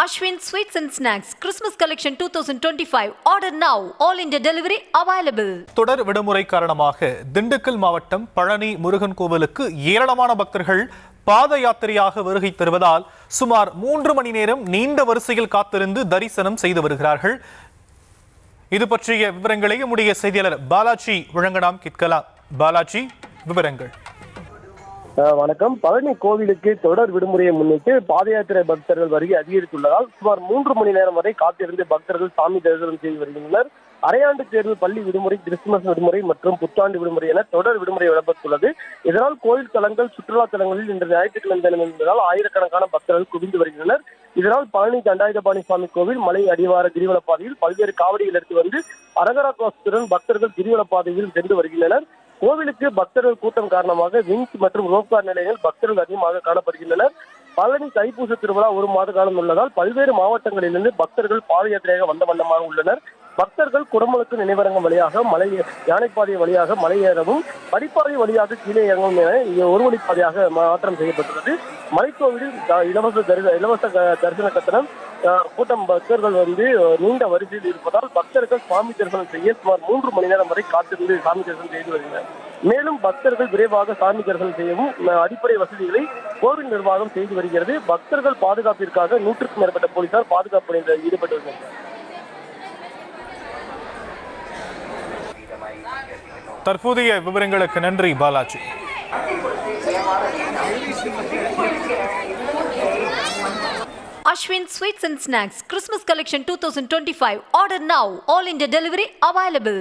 Ashwin Sweets and Snacks Christmas Collection 2025. Order now. All India delivery available. தொடர் விடுமுறை காரணமாக திண்டுக்கல் மாவட்டம் பழனி முருகன் கோவிலுக்கு ஏராளமான பக்தர்கள் பாத யாத்திரையாக வருகை தருவதால் சுமார் 3 மணி நேரம் நீண்ட வரிசையில் காத்திருந்து தரிசனம் செய்து வருகிறார்கள். இது பற்றிய விவரங்களை நம்முடைய செய்தியாளர் பாலாஜி வழங்கலாம் கேட்கலாம். பாலாஜி, விவரங்கள். வணக்கம். பழனி கோவிலுக்கு தொடர் விடுமுறையை முன்னிட்டு பாத யாத்திரை பக்தர்கள் வருகை அதிகரித்துள்ளதால் சுமார் 3 மணி நேரம் வரை காத்திருந்து பக்தர்கள் சாமி தரிசனம் செய்து வருகின்றனர். அரையாண்டு தேர்வு, பள்ளி விடுமுறை, கிறிஸ்துமஸ் விடுமுறை மற்றும் புத்தாண்டு விடுமுறை என தொடர் விடுமுறை விடப்பட்டுள்ளது. இதனால் கோயில் தலங்கள், சுற்றுலா தலங்களில் இன்று ஞாயிற்றுக்கிழமை தினம் என்பதால் ஆயிரக்கணக்கான பக்தர்கள் குவிந்து வருகின்றனர். இதனால் பழனி தண்டாயுதபாணி சுவாமி கோவில் மலை அடிவார கிரிவல பாதையில் பல்வேறு காவடிகள் எடுத்து வந்து அரகரா கோஷத்துடன் பக்தர்கள் கிரிவல பாதையில் சென்று வருகின்றனர். கோவிலுக்கு பக்தர்கள் கூட்டம் காரணமாக விங்ஸ் மற்றும் ரோப்கார் நிலையங்கள் பக்தர்கள் அதிகமாக காணப்படுகின்றனர். பழனி தைப்பூச திருவிழா 1 மாத காலம் உள்ளதால் பல்வேறு மாவட்டங்களிலிருந்து பக்தர்கள் பாத யாத்திரையாக வந்த வண்ணமாக உள்ளனர். பக்தர்கள் குடமுழுக்கு நினைவரங்கம் வழியாக யானைப்பாதை வழியாக மலையேறவும், படிப்பாதை வழியாக கீழே இறங்கவும் என ஒரு வழிப்பாதையாக மாற்றம் செய்யப்பட்டுள்ளது. மலைக்கோவிலில் இலவச தரிசன கட்டணம். கூட்டம் பக்தர்கள் நீண்ட வரிசையில் இருப்பதால் பக்தர்கள் சுவாமி தரிசனம் செய்ய சுமார் 3 மணி நேரம் வரை காத்திருந்து சாமி தரிசனம் செய்து வருகின்றனர். மேலும் பக்தர்கள் விரைவாக சாமி தரிசனம் செய்யவும் அடிப்படை வசதிகளை கோவில் நிர்வாகம் செய்து வருகிறது. பக்தர்கள் பாதுகாப்பிற்காக 100க்கும் மேற்பட்ட போலீசார் பாதுகாப்பு பணியில் ஈடுபட்டு வருகின்றனர். தற்போதைய விவரங்களுக்கு நன்றி Balaji. Ashwin Sweets and Snacks Christmas Collection 2025. Order now. All India delivery available.